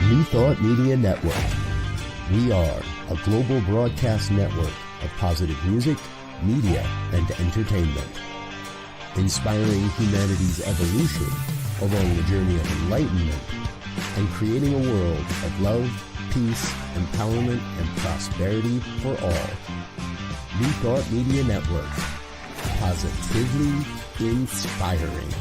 New Thought Media Network. We are a global broadcast network of positive music, media, and entertainment, inspiring humanity's evolution along the journey of enlightenment and creating a world of love, peace, empowerment, and prosperity for all. New Thought Media Network. Positively inspiring.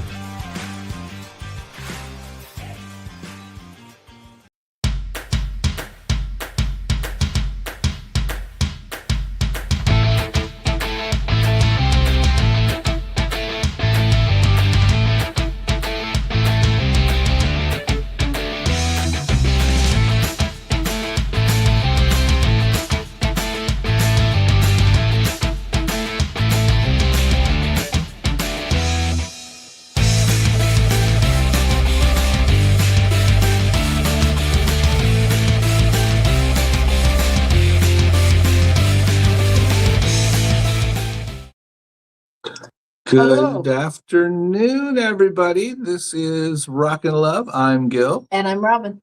Good afternoon, everybody. This is Rockin the Love. I'm Gil. And I'm Robyn.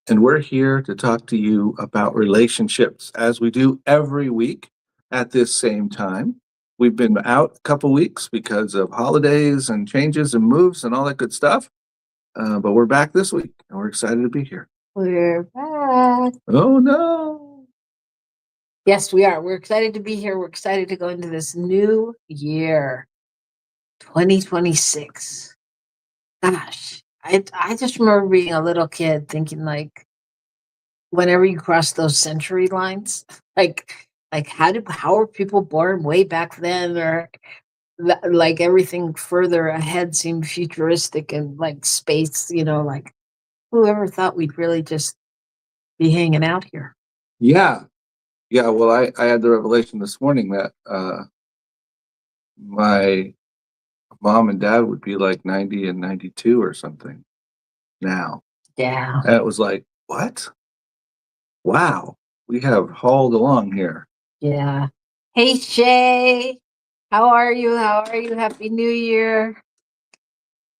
And we're here to talk to you about relationships, as we do every week at this same time. We've been out a couple weeks because of holidays and changes and moves and all that good stuff. But we're back this week, and we're excited to be here. We're back. Oh, no. Yes, we are. We're excited to be here. We're excited to go into this new year, 2026. Gosh, I just remember being a little kid thinking, like, whenever you cross those century lines, like how are people born way back then, or like everything further ahead seemed futuristic and like space, like whoever thought we'd really just be hanging out here? Yeah, well, I had the revelation this morning that my mom and dad would be like 90 and 92 or something now. Yeah. And it was like, what? Wow, we have hauled along here. Yeah. Hey, Shay. How are you? Happy New Year.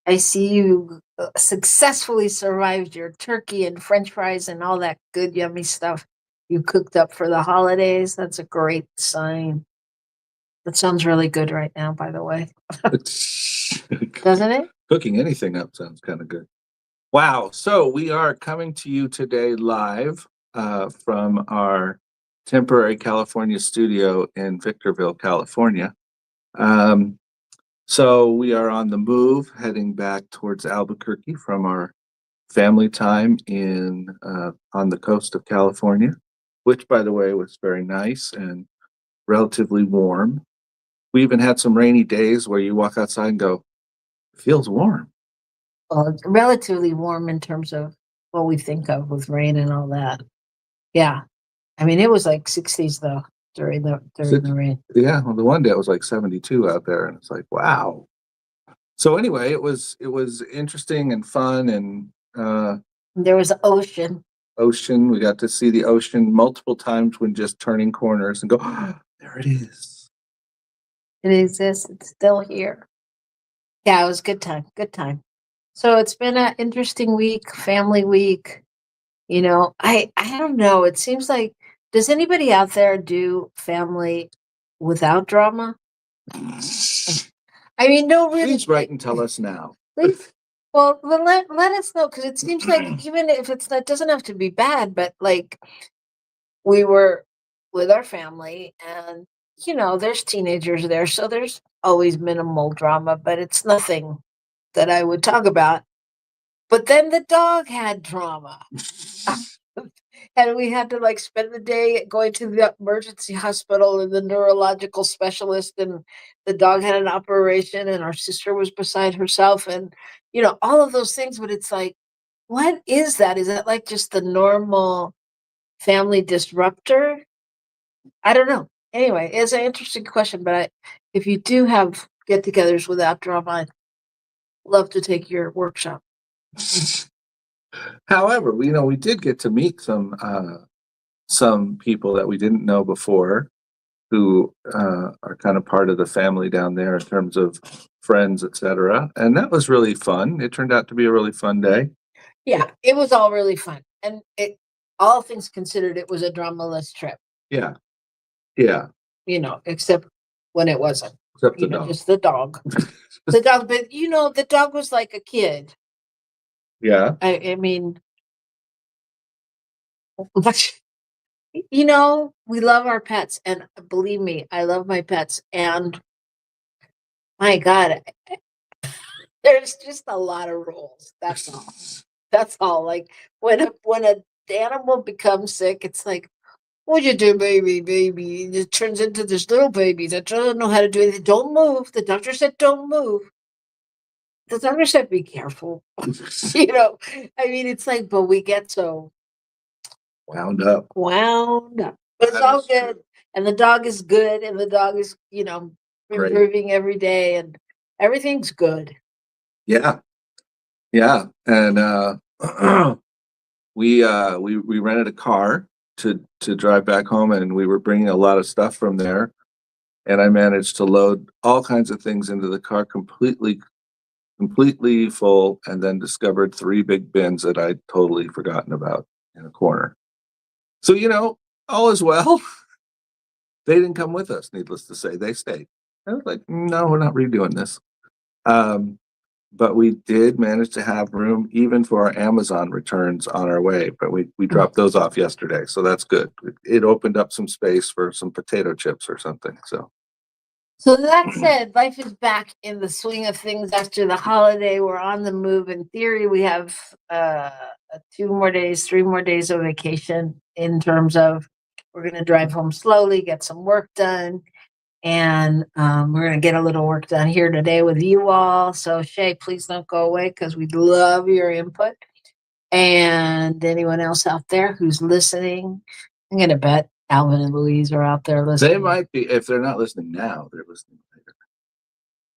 I see you successfully survived your turkey and French fries and all that good, yummy stuff you cooked up for the holidays. That's a great sign. That sounds really good right now, by the way. Doesn't it? Cooking anything up sounds kind of good. Wow. So we are coming to you today live from our temporary California studio in Victorville, California. So we are on the move, heading back towards Albuquerque from our family time on the coast of California, which, by the way, was very nice and relatively warm. We even had some rainy days where you walk outside and go, it feels warm. Well, it's relatively warm in terms of what we think of with rain and all that. Yeah. I mean, it was like 60s, though, during the rain. Yeah, well, the one day it was like 72 out there, and it's like, wow. So anyway, it was interesting and fun, and there was ocean. We got to see the ocean multiple times when just turning corners and go, oh, there it is. It exists. It's still here. Yeah, it was a good time. Good time. So it's been an interesting week, family week. I don't know. It seems like, does anybody out there do family without drama? I mean, no, really. Please write and tell us now. Please. Well, let us know, because it seems like even if that doesn't have to be bad, but like we were with our family and, there's teenagers there. So there's always minimal drama, but it's nothing that I would talk about. But then the dog had drama. And we had to spend the day going to the emergency hospital and the neurological specialist, and the dog had an operation and our sister was beside herself and, all of those things. But it's like, what is that? Is that like just the normal family disruptor? I don't know. Anyway, it's an interesting question, but if you do have get-togethers without drama, I'd love to take your workshop. However, we did get to meet some people that we didn't know before, who are kind of part of the family down there in terms of friends, etc. And that was really fun. It turned out to be a really fun day. Yeah, it was all really fun. And all things considered, it was a dramaless trip, Yeah. Yeah. except when it wasn't. Except the dog. Just the dog. The dog, but the dog was like a kid. Yeah. I mean, we love our pets, and believe me, I love my pets. And my God, there's just a lot of rules. That's all. That's all. Like when a animal becomes sick, it's like, what you do, baby? And it turns into this little baby that doesn't know how to do anything. Don't move. The doctor said, don't move. The doctor said, be careful. I mean, it's like, but we get so Wound up. But it's That all is good. true. And the dog is good. And the dog is, Great. improving every day. And everything's good. Yeah. Yeah. And we rented a car to drive back home, and we were bringing a lot of stuff from there. And I managed to load all kinds of things into the car completely full, and then discovered 3 big bins that I'd totally forgotten about in a corner. So, all is well. They didn't come with us, needless to say. They stayed. I was like, no, we're not redoing this. But we did manage to have room even for our Amazon returns on our way, but we dropped those off yesterday, so that's good. It opened up some space for some potato chips or something. So that said, life is back in the swing of things after the holiday. We're on the move. In theory, we have 3 more days of vacation, in terms of we're going to drive home slowly, get some work done. And we're going to get a little work done here today with you all. So Shay, please don't go away, because we'd love your input. And anyone else out there who's listening, I'm going to bet Alvin and Louise are out there listening. They might be, if they're not listening now, they're listening later.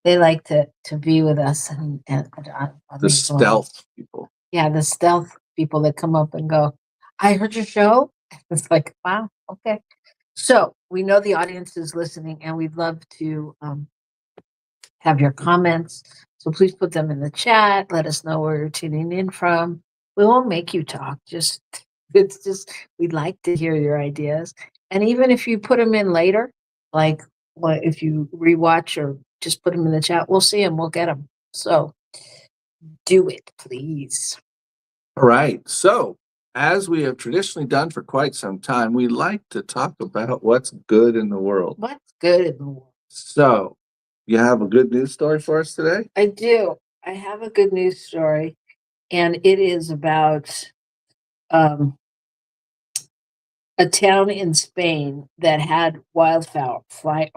They like to be with us, and The stealth people. Yeah, the stealth people that come up and go, I heard your show. It's like, wow, okay. So we know the audience is listening, and we'd love to have your comments. So please put them in the chat. Let us know where you're tuning in from. We won't make you talk. It's just, we'd like to hear your ideas. And even if you put them in later, like if you rewatch or just put them in the chat, we'll see them. We'll get them. So do it, please. All right. So, as we have traditionally done for quite some time, we like to talk about what's good in the world. What's good in the world? So, you have a good news story for us today? I do. I have a good news story, and it is about a town in Spain that had wildfires.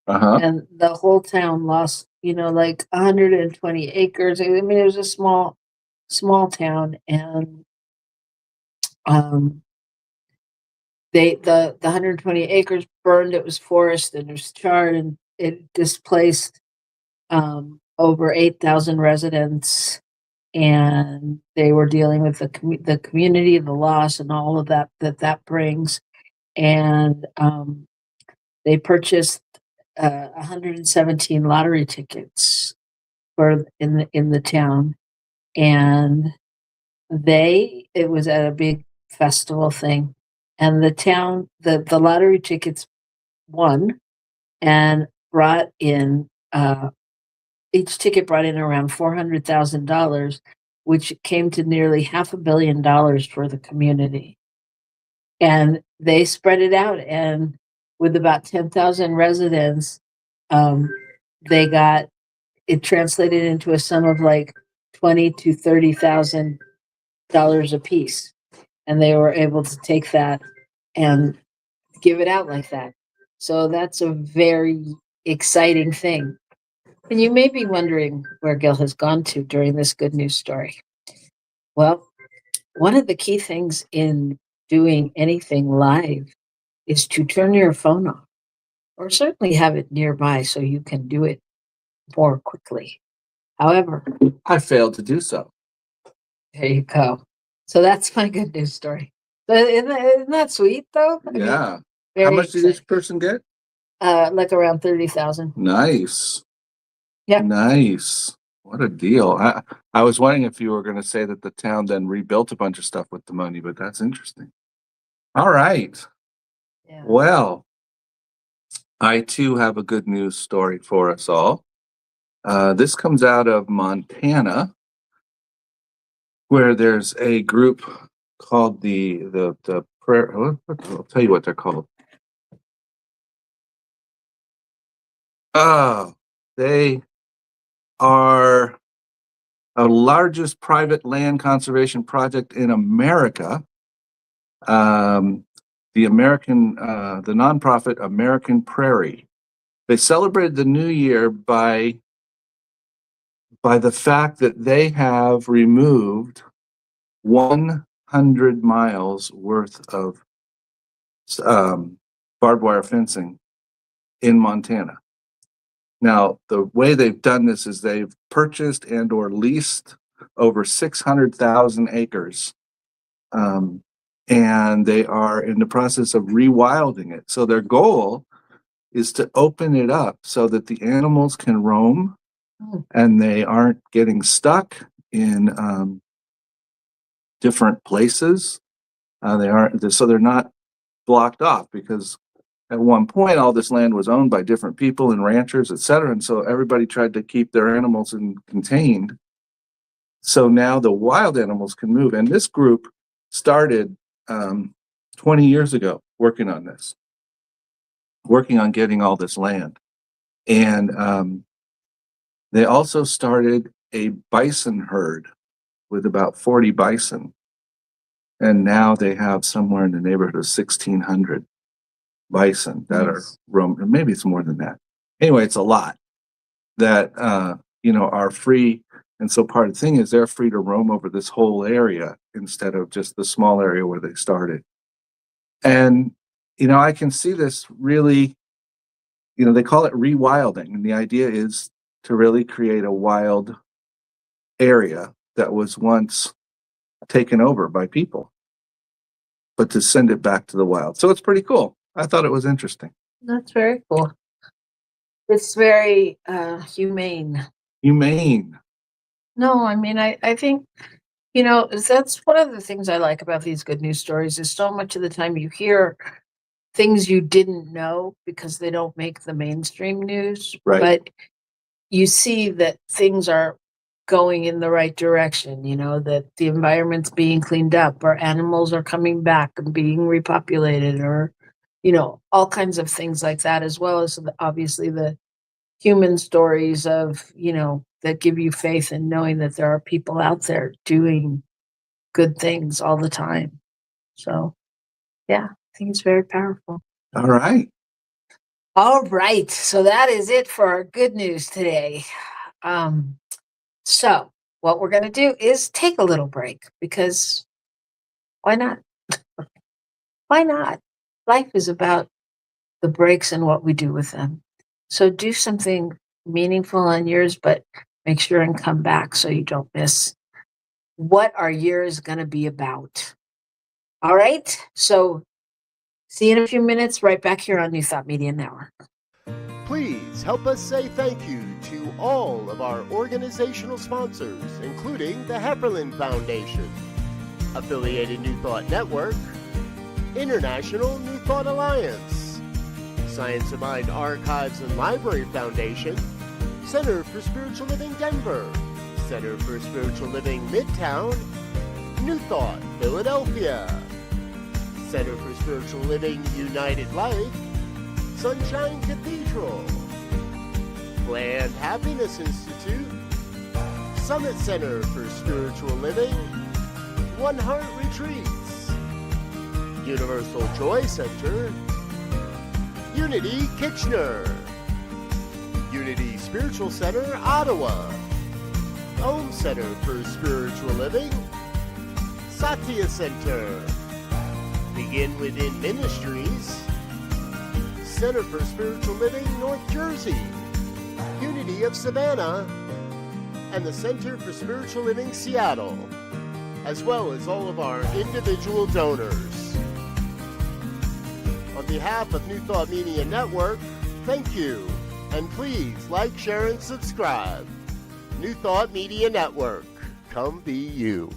And the whole town lost, like 120 acres. I mean, it was a small town, and the 120 acres burned. It was forest, and it was charred, and it displaced over 8,000 residents. And they were dealing with the community, the loss, and all of that brings. And they purchased 117 lottery tickets in the town, and it was at a big festival thing, and the town, the lottery tickets won, and brought in each ticket brought in around $400,000, which came to nearly $500 million for the community. And they spread it out, and with about 10,000 residents, they got it translated into a sum of like $20,000 to $30,000 a piece, and they were able to take that and give it out like that. So that's a very exciting thing. And you may be wondering where Gil has gone to during this good news story. Well, one of the key things in doing anything live is to turn your phone off, or certainly have it nearby so you can do it more quickly. However, I failed to do so. There you go. So that's my good news story. Isn't that sweet, though? Yeah. How much did this person get? Like around 30,000. Nice. Yeah. Nice. What a deal. I was wondering if you were going to say that the town then rebuilt a bunch of stuff with the money, but that's interesting. All right. Yeah. Well, I too have a good news story for us all. This comes out of Montana, where there's a group called the prayer. I'll tell you what they're called. They are a largest private land conservation project in America. The nonprofit American Prairie. They celebrated the new year by the fact that they have removed 100 miles worth of barbed wire fencing in Montana. Now, the way they've done this is they've purchased and or leased over 600,000 acres. And they are in the process of rewilding it. So their goal is to open it up so that the animals can roam and they aren't getting stuck in different places. They're not blocked off, because at one point all this land was owned by different people and ranchers, etc. And so everybody tried to keep their animals contained. So now the wild animals can move. And this group started 20 years ago working on this, working on getting all this land. And they also started a bison herd with about 40 bison. And now they have somewhere in the neighborhood of 1,600 bison that are roaming. Maybe it's more than that. Anyway, it's a lot that, are free. And so part of the thing is they're free to roam over this whole area instead of just the small area where they started. And, I can see this really, they call it rewilding. And the idea is to really create a wild area that was once taken over by people, but to send it back to the wild. So it's pretty cool. I thought it was interesting. That's very cool. It's very humane. Humane. No, I mean, I think, that's one of the things I like about these good news stories is so much of the time you hear things you didn't know because they don't make the mainstream news. Right. But you see that things are going in the right direction, that the environment's being cleaned up, or animals are coming back and being repopulated, or, all kinds of things like that, as well as obviously the human stories of, that give you faith in knowing that there are people out there doing good things all the time. So, yeah, I think it's very powerful. All right. All right. So that is it for our good news today. So what we're going to do is take a little break, because why not? Why not? Life is about the breaks and what we do with them. So do something meaningful on yours, but make sure and come back so you don't miss what our year is going to be about. All right. So see you in a few minutes, right back here on New Thought Media Network. Please help us say thank you to all of our organizational sponsors, including the Hepperlin Foundation, Affiliated New Thought Network, International New Thought Alliance, Science of Mind Archives and Library Foundation, Center for Spiritual Living Denver, Center for Spiritual Living Midtown, New Thought Philadelphia, Center for Spiritual Living United Life, Sunshine Cathedral, Planned Happiness Institute, Summit Center for Spiritual Living, One Heart Retreats, Universal Joy Center, Unity Kitchener, Unity Spiritual Center Ottawa, Om Center for Spiritual Living, Satya Center, Begin Within Ministries, Center for Spiritual Living North Jersey, Unity of Savannah, and the Center for Spiritual Living Seattle, as well as all of our individual donors. On behalf of New Thought Media Network, thank you, and please like, share, and subscribe. New Thought Media Network. Come be you.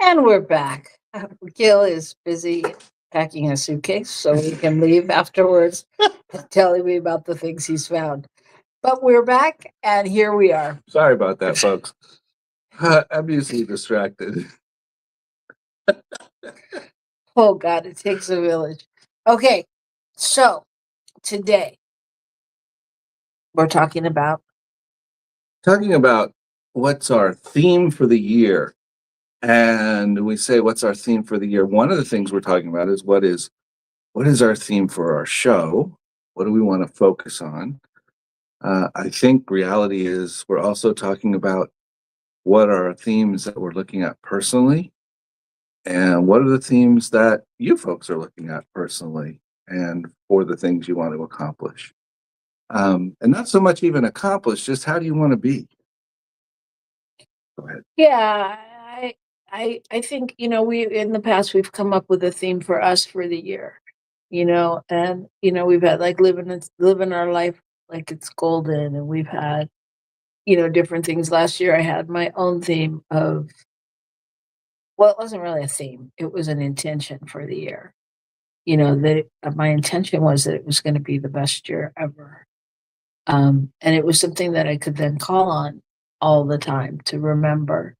And we're back. Gil is busy packing a suitcase so he can leave afterwards, telling me about the things he's found. But we're back, and here we are. Sorry about that, folks. I'm usually distracted. Oh, God, it takes a village. Okay, so today we're talking about Talking about what's our theme for the year. And we say, what's our theme for the year? One of the things we're talking about is what is our theme for our show? What do we want to focus on? I think reality is we're also talking about what are our themes that we're looking at personally, and what are the themes that you folks are looking at personally and for the things you want to accomplish. And not so much even accomplish, just how do you want to be? Go ahead. Yeah, I think, we in the past we've come up with a theme for us for the year, and we've had like living our life like it's golden, and we've had, different things. Last year I had my own theme of, well, it wasn't really a theme, it was an intention for the year. That my intention was that it was going to be the best year ever. And it was something that I could then call on all the time to remember,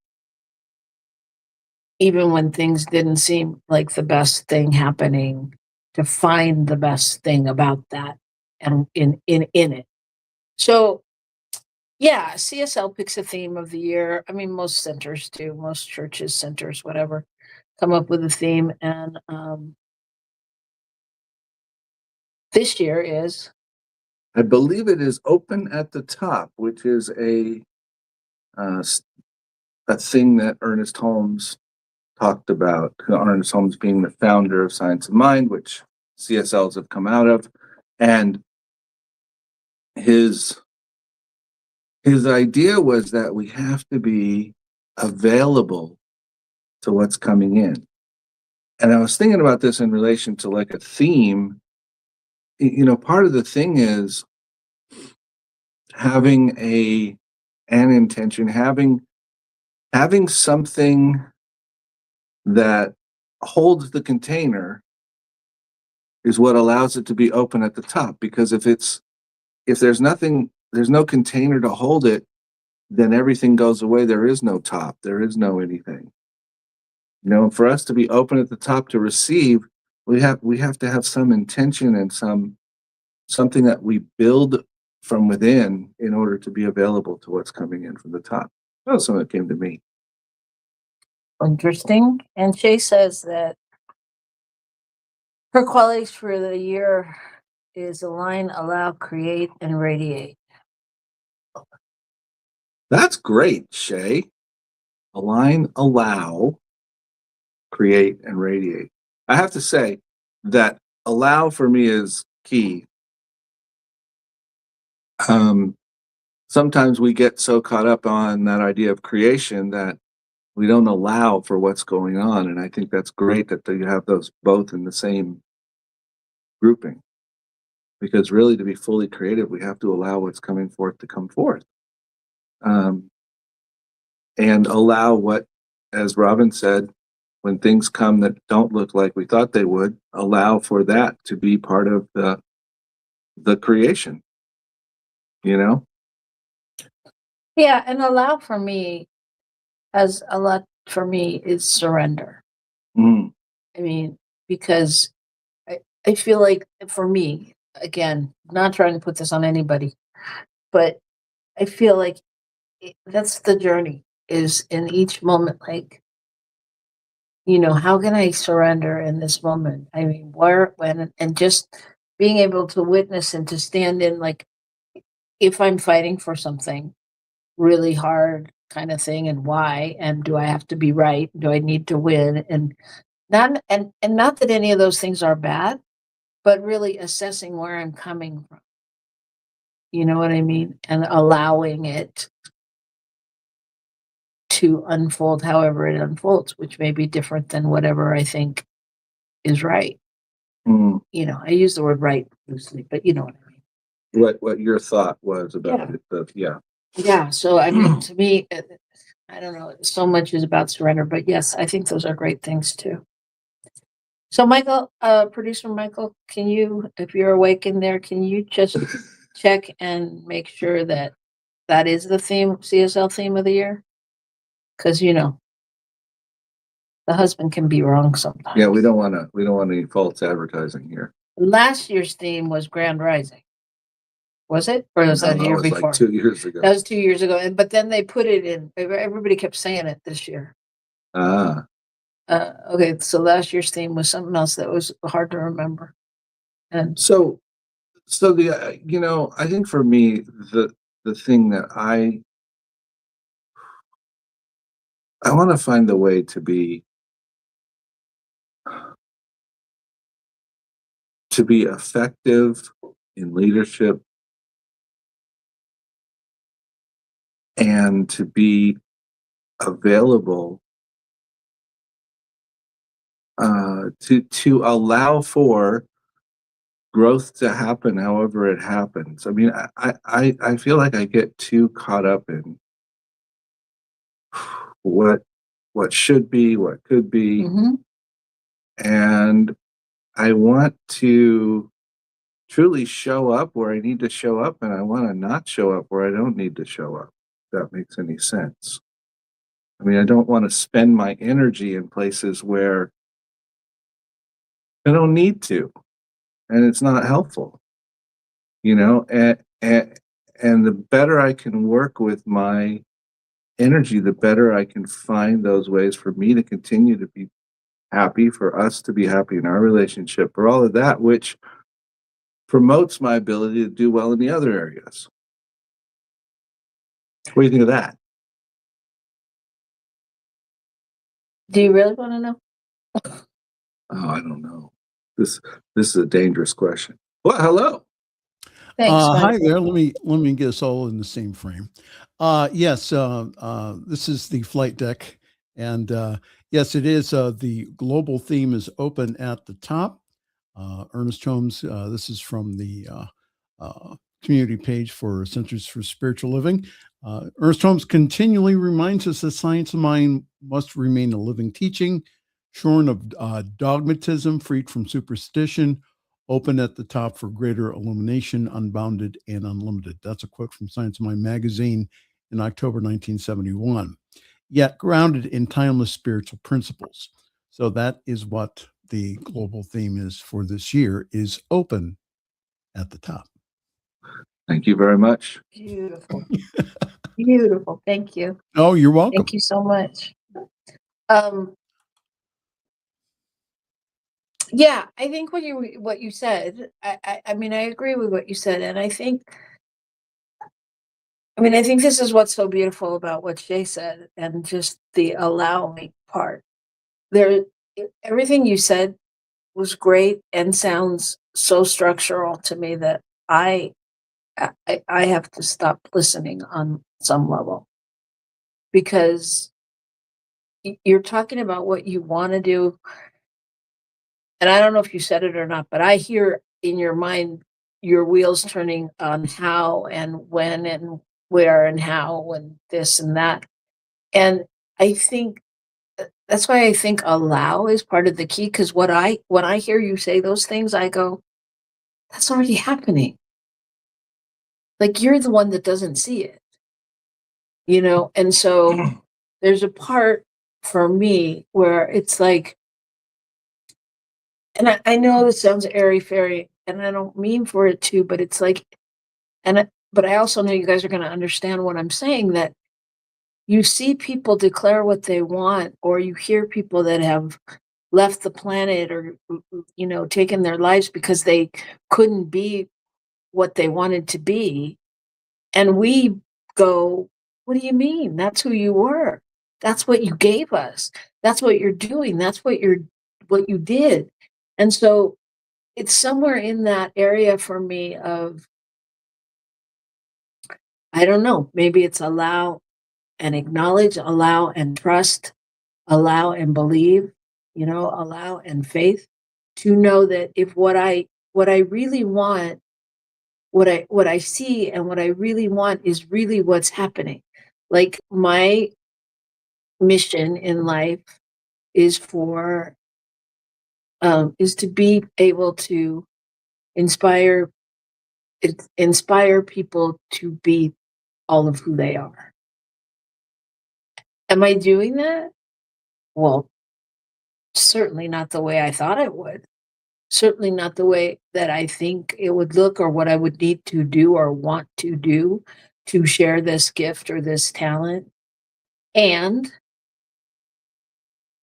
even when things didn't seem like the best thing happening, to find the best thing about that and in it. So yeah, CSL picks a theme of the year. I mean, most centers do, most churches, centers, whatever, come up with a theme. And this year is, I believe it is open at the top, which is a thing that Ernest Holmes talked about. Ernest Holmes being the founder of Science of Mind, which CSLs have come out of, and his idea was that we have to be available to what's coming in. And I was thinking about this in relation to like a theme. Part of the thing is having an intention, having something that holds the container is what allows it to be open at the top. Because if there's no container to hold it, then everything goes away. There is no top. There is no anything. For us to be open at the top to receive, we have to have some intention and something that we build from within in order to be available to what's coming in from the top. That was something that came to me. interesting. And Shay says that her qualities for the year is align, allow, create, and radiate. That's great, Shay. Align, allow, create, and radiate. I have to say that allow for me is key. Sometimes we get so caught up on that idea of creation that We don't allow for what's going on. And I think that's great that you have those both in the same grouping. Because really, to be fully creative, we have to allow what's coming forth to come forth. And allow what, as Robyn said, when things come that don't look like we thought they would, allow for that to be part of the creation, you know? Yeah, and allow for me, as a lot for me is surrender. Mm. I mean, because I feel like for me, again, not trying to put this on anybody, but I feel like that's the journey, is in each moment, like, how can I surrender in this moment? I mean, where, when, and just being able to witness and to stand in, like, if I'm fighting for something really hard kind of thing, and why, and do I have to be right? Do I need to win? And not that any of those things are bad, but really assessing where I'm coming from. You know what I mean? And allowing it to unfold however it unfolds, which may be different than whatever I think is right. Mm. I use the word right loosely, but you know what I mean. What your thought was about Yeah. it. Yeah. Yeah. So, I mean, to me, I don't know, so much is about surrender, but yes, I think those are great things too. So, Michael, producer Michael, can you, if you're awake in there, can you just check and make sure that is the theme, CSL theme of the year? Because, the husband can be wrong sometimes. Yeah, we don't want any false advertising here. Last year's theme was Grand Rising. Was it? Or was that the year before? Like 2 years ago. That was 2 years ago. But then they put it in, everybody kept saying it this year. Ah. Okay, so last year's theme was something else that was hard to remember. And so the I think for me the thing that I want to find the way to be effective in leadership and to be available to allow for growth to happen however it happens. I mean, I feel like I get too caught up in what should be, what could be, and I want to truly show up where I need to show up, and I want to not show up where I don't need to show up. If that makes any sense. I mean, I don't want to spend my energy in places where I don't need to, and it's not helpful. And the better I can work with my energy, the better I can find those ways for me to continue to be happy, for us to be happy in our relationship, for all of that, which promotes my ability to do well in the other areas. What do you think of that? do you really want to know? Oh, I don't know. This is a dangerous question. Well, hello. Thanks. Hi there. Let me get us all in the same frame. Yes, this is the flight deck, and yes, it is. The global theme is open at the top. Ernest Holmes. This is from the community page for Centers for Spiritual Living. Ernest Holmes continually reminds us that science of mind must remain a living teaching, shorn of dogmatism, freed from superstition, open at the top for greater illumination, unbounded and unlimited. That's a quote from Science of Mind magazine in October 1971, yet grounded in timeless spiritual principles. So that is what the global theme is for this year, is open at the top. Thank you very much. Beautiful. Beautiful. Thank you. Oh, you're welcome. Thank you so much. Yeah, I think what you said, I mean, I agree with what you said. And I think this is what's so beautiful about what Jay said, and just the allowing part. Everything you said was great and sounds so structural to me that I have to stop listening on some level, because you're talking about what you want to do. And I don't know if you said it or not, but I hear in your mind your wheels turning on how and when and where and how and this and that. And I think that's why I think allow is part of the key. Because when I hear you say those things, I go, that's already happening. Like you're the one that doesn't see it, And so there's a part for me where it's like, and I know this sounds airy fairy, and I don't mean for it to, but it's like, but I also know you guys are going to understand what I'm saying, that you see people declare what they want, or you hear people that have left the planet or, taken their lives because they couldn't be what they wanted to be. And we go, what do you mean? That's who you were. That's what you gave us. That's what you're doing. That's what you did. And so it's somewhere in that area for me of, I don't know, maybe it's allow and acknowledge, allow and trust, allow and believe, allow and faith, to know that if what I really want, what I see and what I really want is really what's happening. Like my mission in life is is to be able to inspire people to be all of who they are. Am I doing that? Well, certainly not the way I thought I would. Certainly not the way that I think it would look, or what I would need to do or want to do to share this gift or this talent. And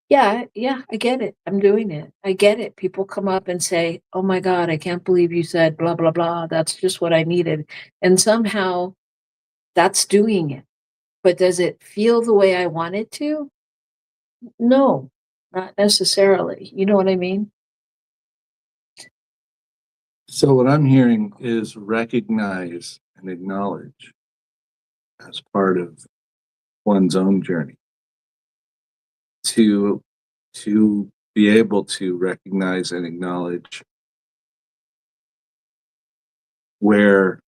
yeah, I get it. I'm doing it. I get it. People come up and say, "Oh my God, I can't believe you said blah, blah, blah. That's just what I needed." And somehow that's doing it. But does it feel the way I want it to? No, not necessarily. You know what I mean? So what I'm hearing is recognize and acknowledge as part of one's own journey to be able to recognize and acknowledge where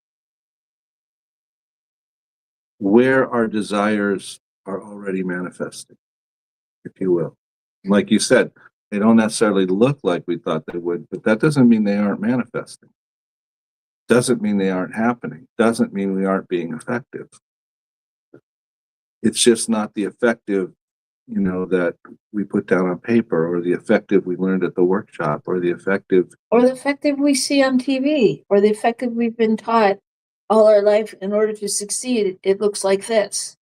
our desires are already manifesting, if you will. Like you said, they don't necessarily look like we thought they would, but that doesn't mean they aren't manifesting. Doesn't mean they aren't happening. Doesn't mean we aren't being effective. It's just not the effective, that we put down on paper, or the effective we learned at the workshop, or the effective. Or the effective we see on TV, or the effective we've been taught all our life. In order to succeed, it looks like this.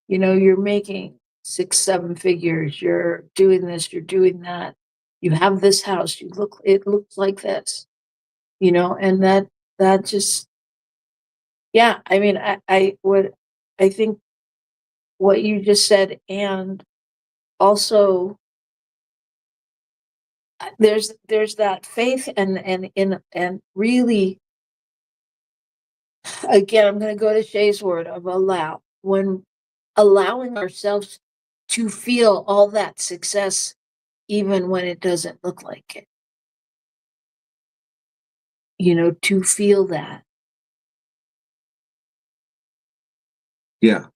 You're making 6, 7 figures, you're doing this, you're doing that. You have this house, it looks like this, and that just, yeah, I mean, I think what you just said, and also there's that faith and really, again, I'm going to go to Shay's word of allow. When allowing ourselves to feel all that success, even when it doesn't look like it, to feel that. Yeah.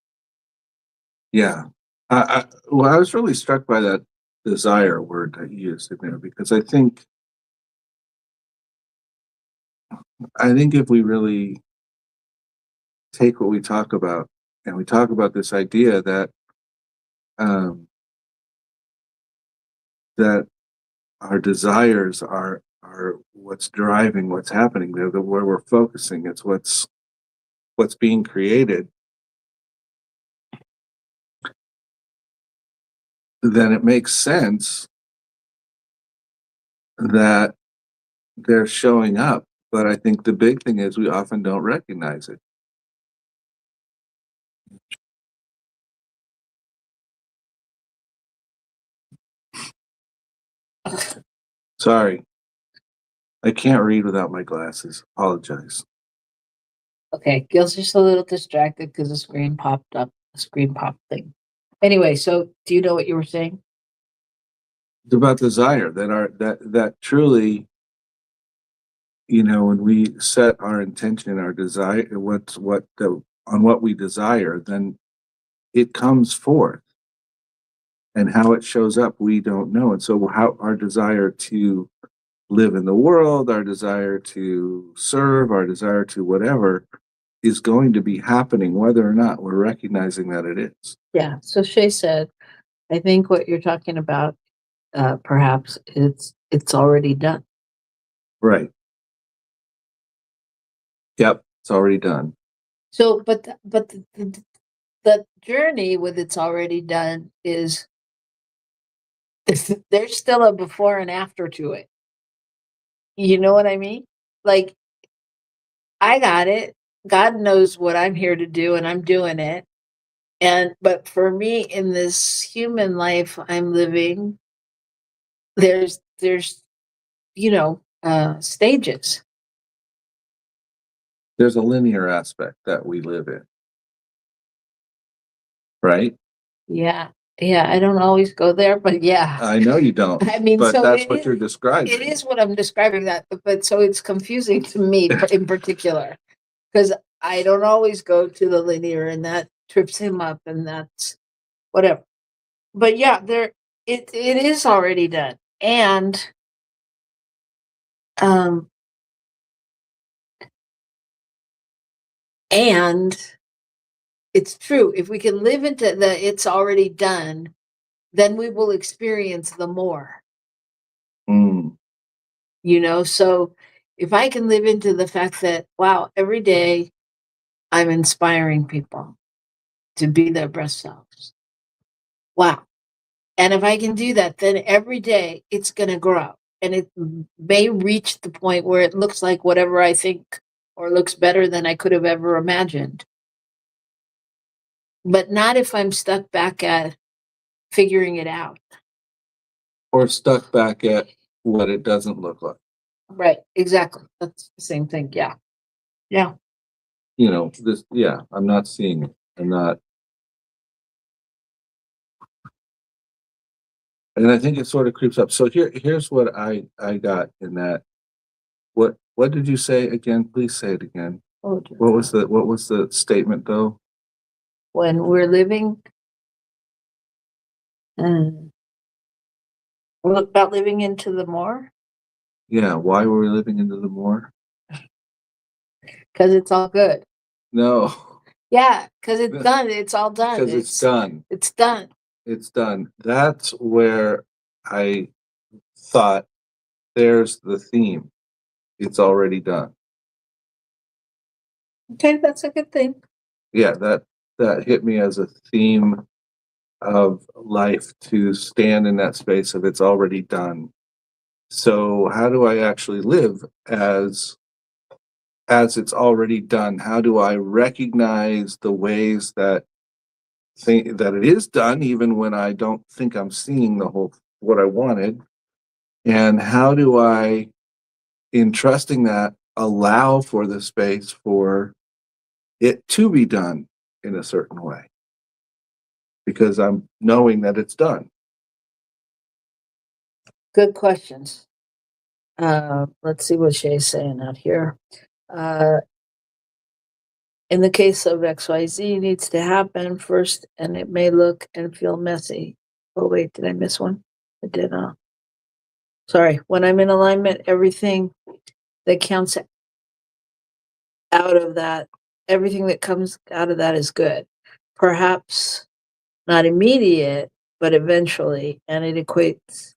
I was really struck by that desire word that you used in there, because I think if we really take what we talk about, and we talk about this idea that that our desires are what's driving what's happening. They're where we're focusing. It's what's being created. Then it makes sense that they're showing up. But I think the big thing is we often don't recognize it. Sorry, I can't read without my glasses. Apologize. Okay, Gil's just a little distracted because the screen popped up, the screen pop thing. Anyway, so do you know what you were saying? It's about desire that truly, when we set our intention, our desire, on what we desire, then it comes forth. And how it shows up, we don't know. And so how our desire to live in the world, our desire to serve, our desire to whatever is going to be happening, whether or not we're recognizing that it is. Yeah. So Shay said, I think what you're talking about, perhaps it's already done. Right. Yep. It's already done. So, but the journey with it's already done is there's still a before and after to it. You know what I mean? Like, I got it. God knows what I'm here to do, and I'm doing it. But for me, in this human life I'm living, there's stages. There's a linear aspect that we live in. Right? Yeah. Yeah. I don't always go there, but yeah. I know you don't. I mean, but so that's what you're describing. It is what I'm describing, that, but so it's confusing to me in particular, because I don't always go to the linear, and that trips him up, and that's whatever. But yeah, it is already done. And it's true. If we can live into the it's already done, then we will experience the more. So if I can live into the fact that, wow, every day I'm inspiring people to be their best selves. Wow. And if I can do that, then every day it's going to grow. And it may reach the point where it looks like whatever I think, or looks better than I could have ever imagined. But not if I'm stuck back at figuring it out. Or stuck back at what it doesn't look like. Right. Exactly. That's the same thing. Yeah. Yeah. I'm not seeing it. I'm not. And I think it sort of creeps up. So here's what I got in that. What did you say again? Please say it again. Oh, what was the statement though? When we're living, about living into the more. Yeah, why were we living into the more? Because it's all good. No. Yeah, because it's done. It's all done. Because it's done. It's done. It's done. That's where I thought there's the theme. It's already done. Okay, that's a good thing. Yeah, that hit me as a theme of life, to stand in that space of it's already done. So how do I actually live as it's already done? How do I recognize the ways that it is done, even when I don't think I'm seeing what I wanted? And how do I, in trusting that, allow for the space for it to be done in a certain way? Because I'm knowing that it's done. Good questions. Let's see what Shay's saying out here. In the case of XYZ, needs to happen first, and it may look and feel messy. Oh, wait, did I miss one? I did. Sorry. When I'm in alignment, everything that counts out of that, everything that comes out of that is good. Perhaps not immediate, but eventually. And it equates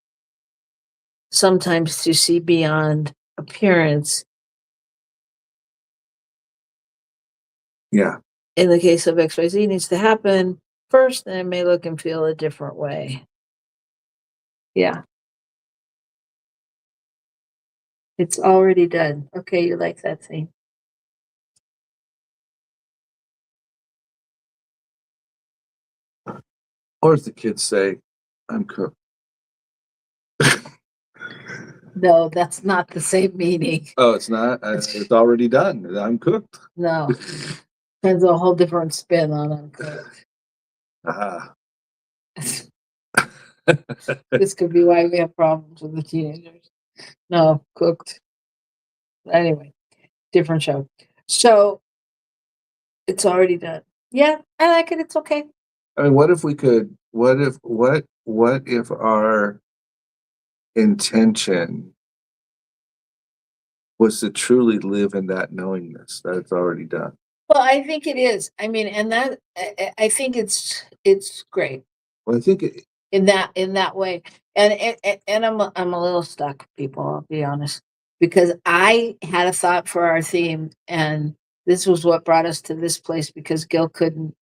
sometimes to see beyond appearance. Yeah. In the case of XYZ, needs to happen first, and it may look and feel a different way. Yeah. It's already done. Okay, you like that thing. Or as the kids say, I'm cooked. No, that's not the same meaning. Oh, it's not? It's already done. I'm cooked. No. There's a whole different spin on uncooked. This could be why we have problems with the teenagers. No, cooked. Anyway, different show. So it's already done. Yeah, I like it. It's okay. I mean, what if we could? What if our intention was to truly live in that knowingness that it's already done? Well, I think it is. I mean, and that I think it's great Well, I think in that way. And I'm a little stuck, people. I'll be honest, because I had a thought for our theme, and this was what brought us to this place because Gil couldn't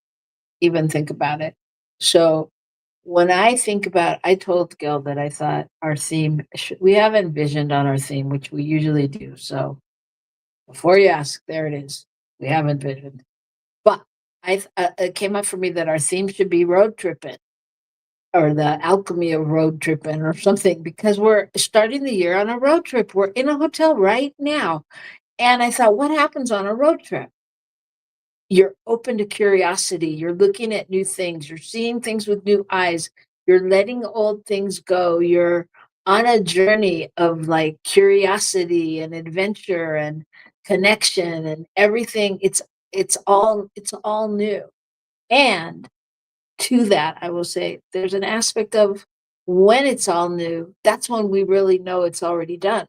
even think about it. So when I think about, I told Gil that I thought our theme we have envisioned on our theme, which we usually do. So before you ask, there it is. We have envisioned, but it came up for me that our theme should be road tripping or the alchemy of road tripping or something because we're starting the year on a road trip. We're in a hotel right now. And I thought, what happens on a road trip? You're open to curiosity. You're looking at new things. You're seeing things with new eyes. You're letting old things go. You're on a journey of like curiosity and adventure and connection and everything. It's all new. And to that, I will say there's an aspect of when it's all new, that's when we really know it's already done,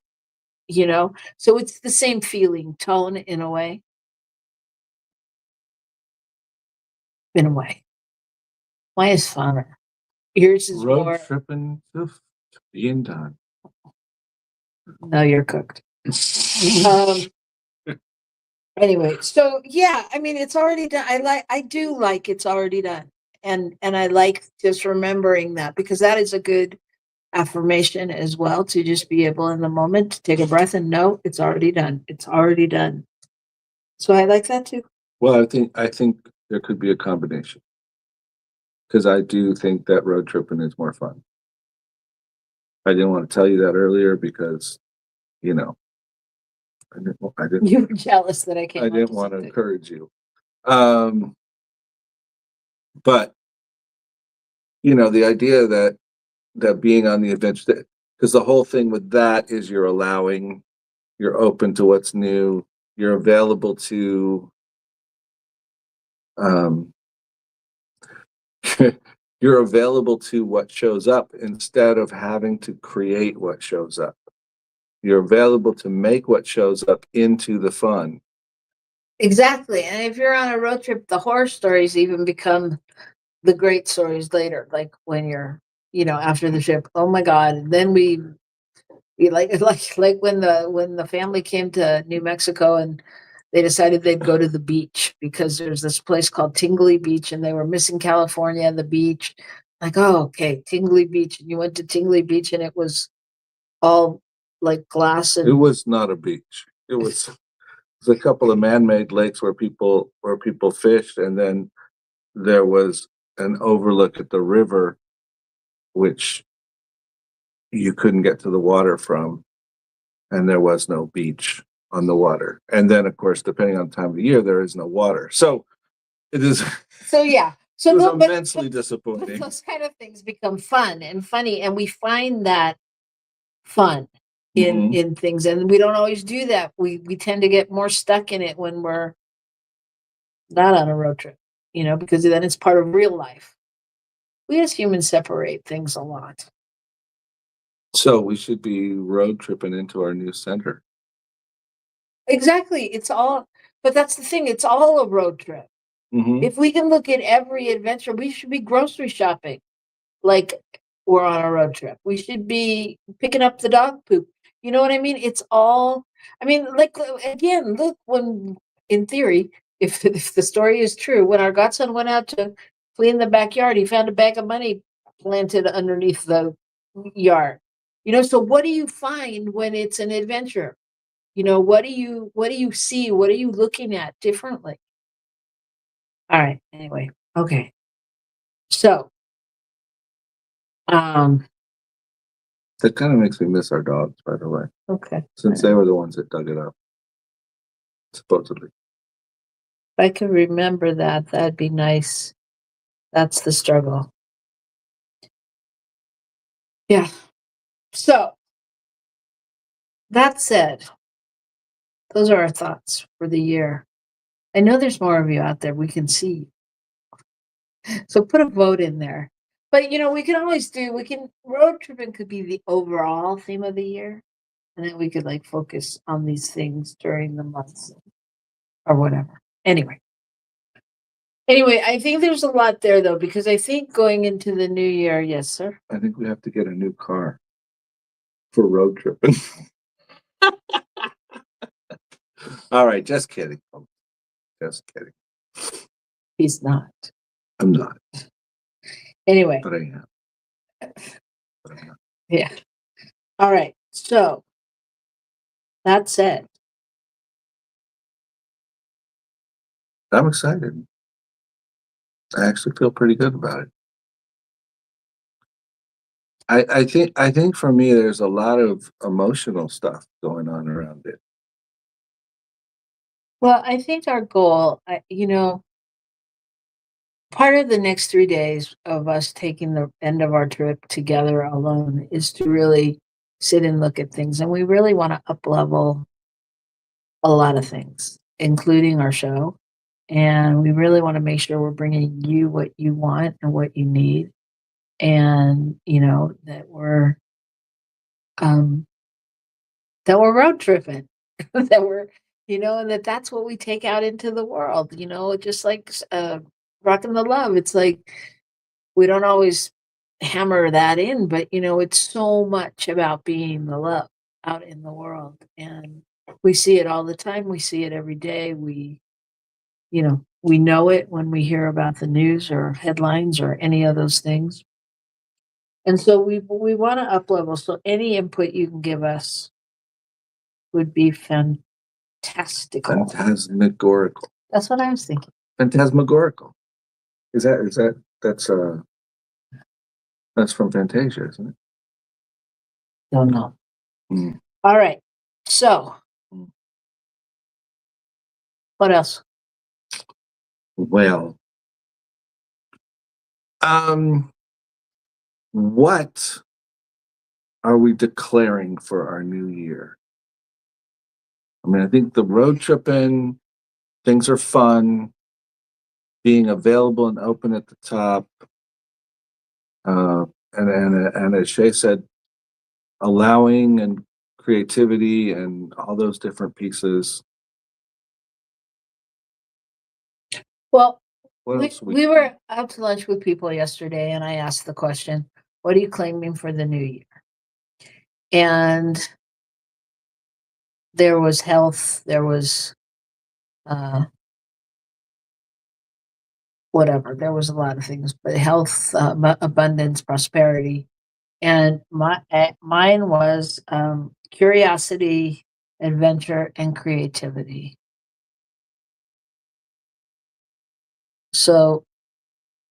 you know? So it's the same feeling, tone in a way. In a way. Mine is funner. Yours is road more, tripping to being done. no, you're cooked. Um, anyway, so yeah, I mean, it's already done. I do like it's already done. And I like just remembering that because that is a good affirmation as well to just be able in the moment to take a breath and know it's already done. It's already done. So I like that too. Well, I think there could be a combination because I do think that road tripping is more fun. I didn't want to tell you that earlier because, you know, I didn't, You were jealous that I came. I didn't onto want to something. encourage you. But you know, the idea that being on the adventure, because the whole thing with that is you're open to what's new, you're available to, um, you're available to what shows up instead of having to create what shows up. You're available to make what shows up into the fun. Exactly. And if you're on a road trip, the horror stories even become the great stories later, like when you're, after the trip, oh my God. And then we like when the family came to New Mexico and they decided they'd go to the beach because there's this place called Tingley Beach and they were missing California and the beach. Like, oh, okay, Tingley Beach. And you went to Tingley Beach and it was all like glass It and was not a beach. It was a couple of man-made lakes where people fished, and then there was an overlook at the river, which you couldn't get to the water from, and there was no beach on the water. And then, of course, depending on the time of the year, there is no water. So it is. so yeah. So It was no, immensely but disappointing. those kind of things become fun and funny, and we find that fun in things, and we don't always do that. We tend to get more stuck in it when we're not on a road trip, because then it's part of real life. We as humans separate things a lot. So we should be road tripping into our new center. Exactly. But that's the thing. It's all a road trip. If we can look at every adventure, we should be grocery shopping like we're on a road trip. We should be picking up the dog poop. You know what I mean? It's all, like, again, look, when, in theory, if the story is true, when our godson went out to clean the backyard, he found a bag of money planted underneath the yard. So what do you find when it's an adventure? What do you see? What are you looking at differently? All right. Anyway. Okay. So, That kind of makes me miss our dogs, by the way, okay. since they were the ones that dug it up, supposedly. If I could remember that, that'd be nice. That's the struggle. Yeah. So that said, those are our thoughts for the year. I know there's more of you out there. We can see. So put a vote in there. But we can always road tripping could be the overall theme of the year. And then we could like focus on these things during the months or whatever. Anyway, I think there's a lot there though, because I think going into the new year, yes, sir. I think we have to get a new car for road tripping. All right, just kidding. Just kidding. He's not. I'm not, Anyway, but I am. But I'm not. yeah. All right. So that said, I'm excited. I actually feel pretty good about it. I think for me, there's a lot of emotional stuff going on around it. well, I think our goal, part of the next 3 days of us taking the end of our trip together alone is to really sit and look at things. And we really want to up level a lot of things, including our show. And we really want to make sure we're bringing you what you want and what you need. And, that um, road tripping, that we're, and that's what we take out into the world, just like Rockin the Love. It's like we don't always hammer that in, but it's so much about being the love out in the world. And we see it all the time. We see it every day. We know it when we hear about the news or headlines or any of those things. And so we want to up level. So any input you can give us would be fantastical. Phantasmagorical. That's what I was thinking. Phantasmagorical. That's from Fantasia, isn't it? Don't know. Mm. All right. So what else? Well, what are we declaring for our new year? I mean, I think the road tripping things are fun, being available and open at the top, and as Shay said, allowing and creativity and all those different pieces. Well, What else we were out to lunch with people yesterday, and I asked the question, what are you claiming for the new year? And there was health, there was whatever, there was a lot of things, but health, abundance, prosperity. And mine was curiosity, adventure, and creativity. So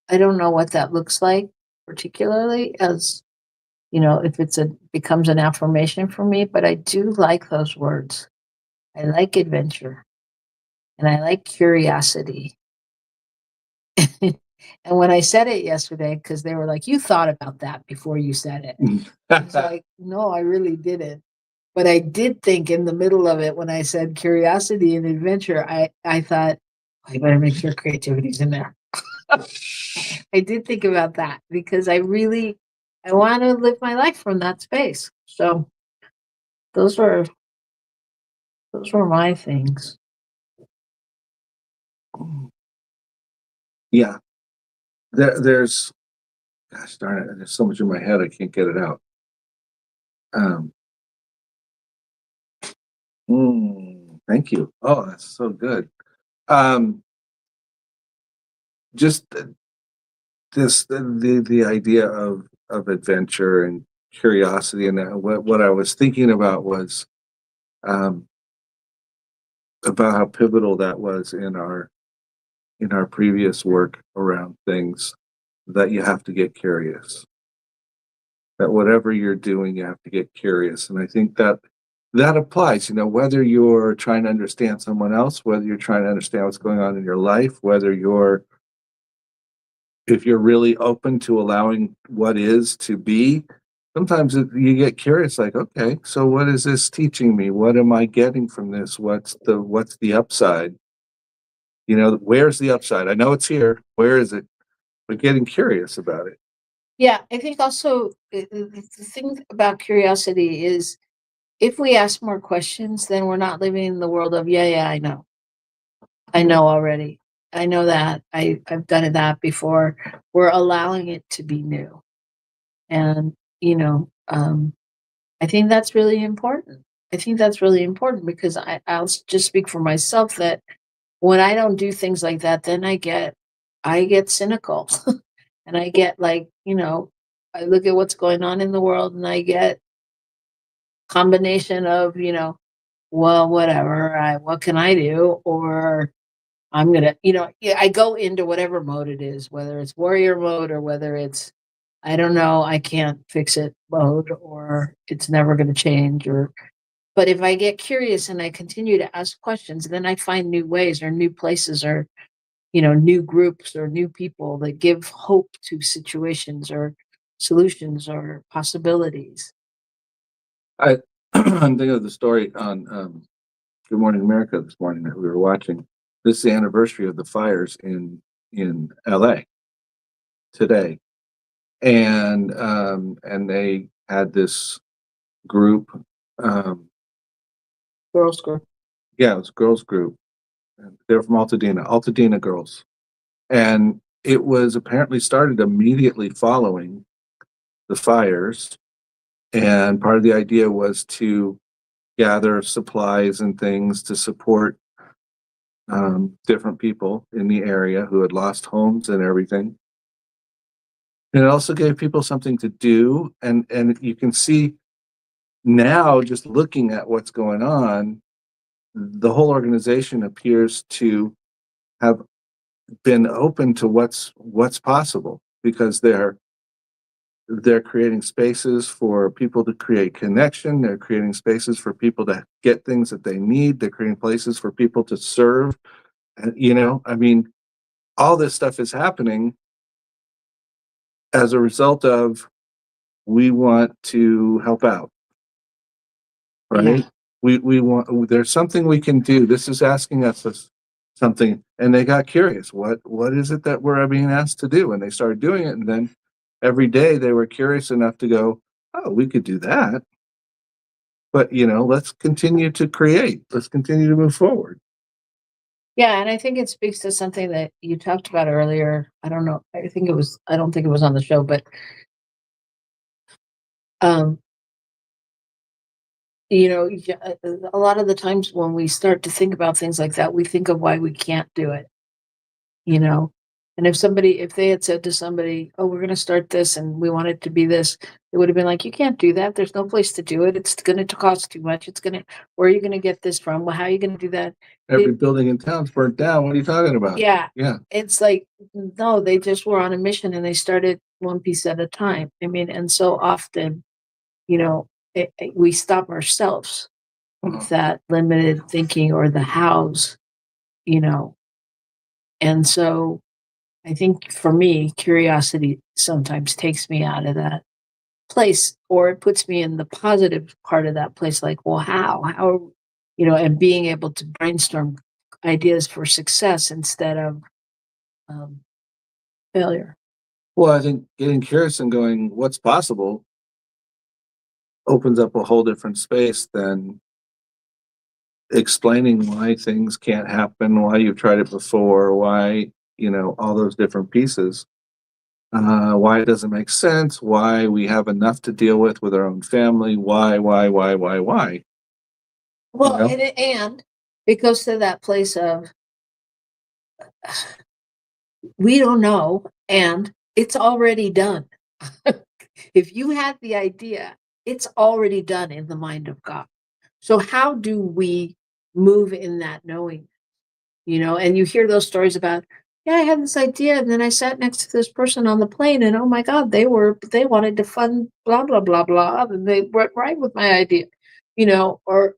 I don't know what that looks like particularly, as if becomes an affirmation for me, but I do like those words. I like adventure and I like curiosity. And when I said it yesterday, because they were like, you thought about that before you said it. I was like, no, I really didn't. But I did think in the middle of it, when I said curiosity and adventure, I thought, I better make sure creativity's in there. I did think about that because I want to live my life from that space. So those were my things. Yeah, there's, gosh darn it, there's so much in my head I can't get it out. Thank you. Oh, that's so good. Just the idea of adventure and curiosity, and what I was thinking about was about how pivotal that was in our previous work around things, that you have to get curious, that whatever you're doing you have to get curious. And I think that applies, whether you're trying to understand someone else, whether you're trying to understand what's going on in your life, if you're really open to allowing what is to be, sometimes you get curious, like, okay, so what is this teaching me? What am I getting from this? What's the upside? You know, where's the upside? I know it's here. Where is it? But getting curious about it. Yeah, I think also the thing about curiosity is if we ask more questions, then we're not living in the world of, yeah, I know. I know already. I know that. I've done that before. We're allowing it to be new. And, I think that's really important. I think that's really important because I'll just speak for myself that when I don't do things like that, then I get cynical. And I get like, I look at what's going on in the world and I get combination of, well, whatever, what can I do? Or I'm gonna, yeah, I go into whatever mode it is, whether it's warrior mode or whether it's, I don't know, I can't fix it mode, or it's never gonna change, but if I get curious and I continue to ask questions, then I find new ways or new places or, new groups or new people that give hope to situations or solutions or possibilities. I I'm thinking of the story on Good Morning America this morning that we were watching. This is the anniversary of the fires in LA today. And they had this group, um, Girls group. yeah, it was a girls group. They were from Altadena girls. And it was apparently started immediately following the fires. And part of the idea was to gather supplies and things to support different people in the area who had lost homes and everything. And it also gave people something to do. And you can see now, just looking at what's going on, the whole organization appears to have been open to what's possible because they're creating spaces for people to create connection. They're creating spaces for people to get things that they need. They're creating places for people to serve. And, I mean, all this stuff is happening as a result of we want to help out, right? Yeah. We want, there's something we can do. This is asking us something, and they got curious. What is it that we're being asked to do? And they started doing it, and then every day they were curious enough to go, oh, we could do that. But let's continue to create. Let's continue to move forward. Yeah, and I think it speaks to something that you talked about earlier. I don't know. I don't think it was on the show, but um, a lot of the times when we start to think about things like that, we think of why we can't do it, you know. And if they had said to somebody, "Oh, we're going to start this and we want it to be this," it would have been like, "You can't do that. There's no place to do it. It's going to cost too much. Where are you going to get this from? Well, how are you going to do that?" Every building in town's burnt down. What are you talking about? Yeah. Yeah. It's like, no, they just were on a mission and they started one piece at a time. I mean, and so often, we stop ourselves with that limited thinking or the hows, you know. And so I think for me, curiosity sometimes takes me out of that place, or it puts me in the positive part of that place, like, well, how, and being able to brainstorm ideas for success instead of um, failure. Well, I think getting curious and going, what's possible, opens up a whole different space than explaining why things can't happen, why you've tried it before, why, all those different pieces, why it doesn't make sense, why we have enough to deal with our own family, why. Well, know? and it goes to that place of we don't know, and it's already done. If you had the idea, it's already done in the mind of God. So how do we move in that knowing? And you hear those stories about, yeah, I had this idea, and then I sat next to this person on the plane, and oh my God, they wanted to fund blah blah blah blah, and they went right with my idea, or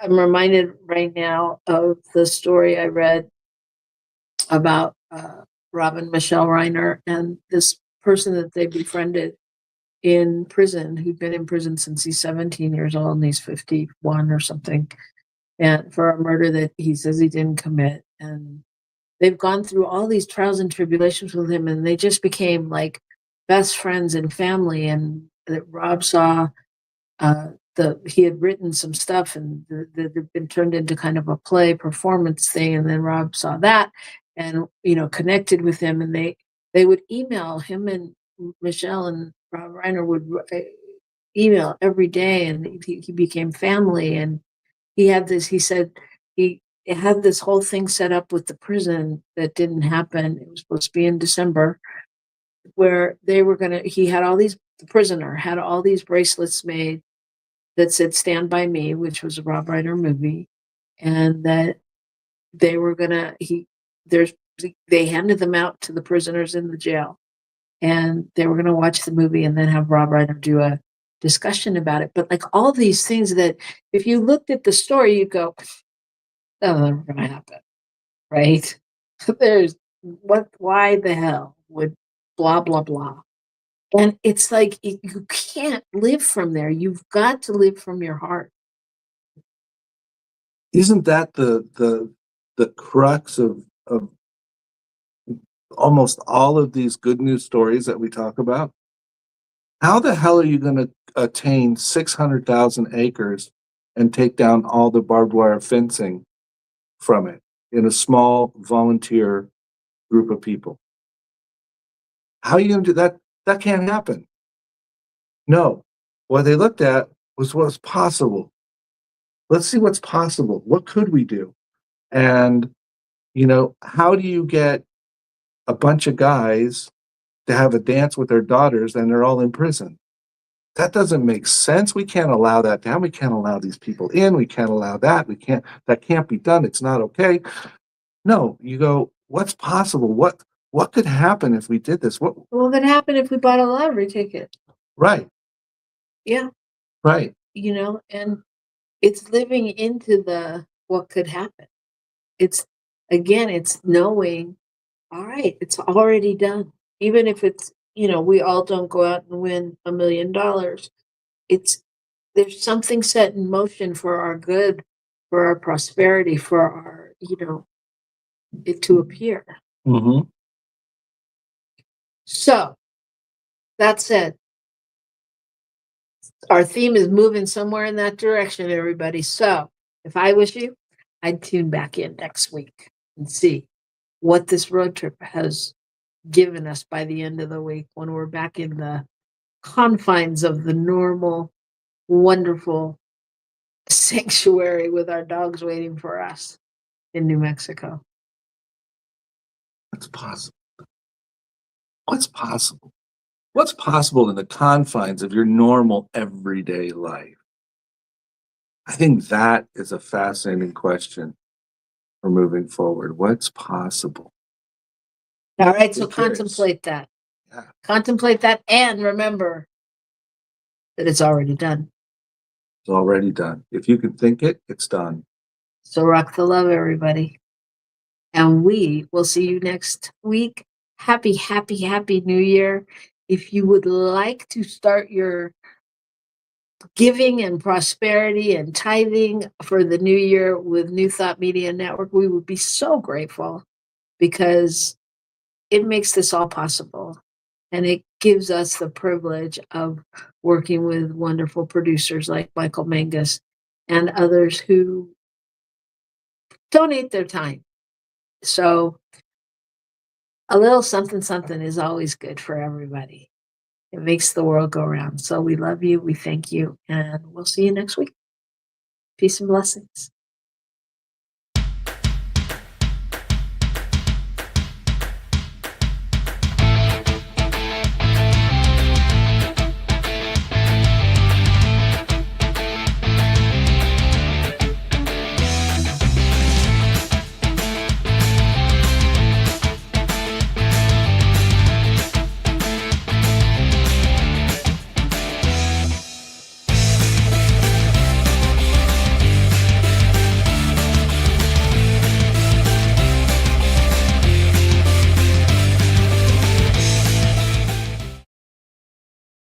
I'm reminded right now of the story I read about Robin Michelle Reiner and this person that they befriended in prison who'd been in prison since he's 17 years old and he's 51 or something, and for a murder that he says he didn't commit. And they've gone through all these trials and tribulations with him, and they just became like best friends and family. And that Rob saw he had written some stuff, and that had been turned into kind of a play performance thing. And then Rob saw that, and connected with him, and they would email him, and Michelle and Rob Reiner would email every day, and he became family. And he said he had this whole thing set up with the prison that didn't happen. It was supposed to be in December, where the prisoner had all these bracelets made that said "Stand by Me," which was a Rob Reiner movie, and that they were they handed them out to the prisoners in the jail, and they were going to watch the movie and then have Rob Reiner do a discussion about it. But like all these things that if you looked at the story, you'd go, "That's never going to happen," right? Why the hell would blah blah blah? And it's like you can't live from there. You've got to live from your heart. Isn't that the crux of almost all of these good news stories that we talk about? How the hell are you going to attain 600,000 acres and take down all the barbed wire fencing from it in a small volunteer group of people? How are you going to do that? That can't happen. No. What they looked at was what's possible. Let's see what's possible. What could we do? And, how do you get a bunch of guys to have a dance with their daughters and they're all in prison? That doesn't make sense. We can't allow that down. We can't allow these people in. We can't allow that. That can't be done. It's not okay. No, you go, what's possible? What could happen if we did this? What could happen if we bought a lottery ticket? Right. Yeah. Right. And it's living into what could happen. It's knowing, all right, it's already done. Even if it's, we all don't go out and win $1 million. There's something set in motion for our good, for our prosperity, for our, it to appear. Mm-hmm. So that said, our theme is moving somewhere in that direction, everybody. So if I was you, I'd tune back in next week and see what this road trip has given us by the end of the week, when we're back in the confines of the normal, wonderful sanctuary with our dogs waiting for us in New Mexico. What's possible? What's possible? What's possible in the confines of your normal everyday life? I think that is a fascinating question for moving forward. What's possible? All right, so contemplate that. Yeah. Contemplate that, and remember that it's already done. It's already done. If you can think it, it's done. So rock the love, everybody. And we will see you next week. Happy, happy, happy New Year. If you would like to start your giving and prosperity and tithing for the new year with New Thought Media Network, we would be so grateful, because it makes this all possible. And it gives us the privilege of working with wonderful producers like Michael Mangus and others who donate their time. So a little something, something is always good for everybody. It makes the world go round. So we love you. We thank you. And we'll see you next week. Peace and blessings.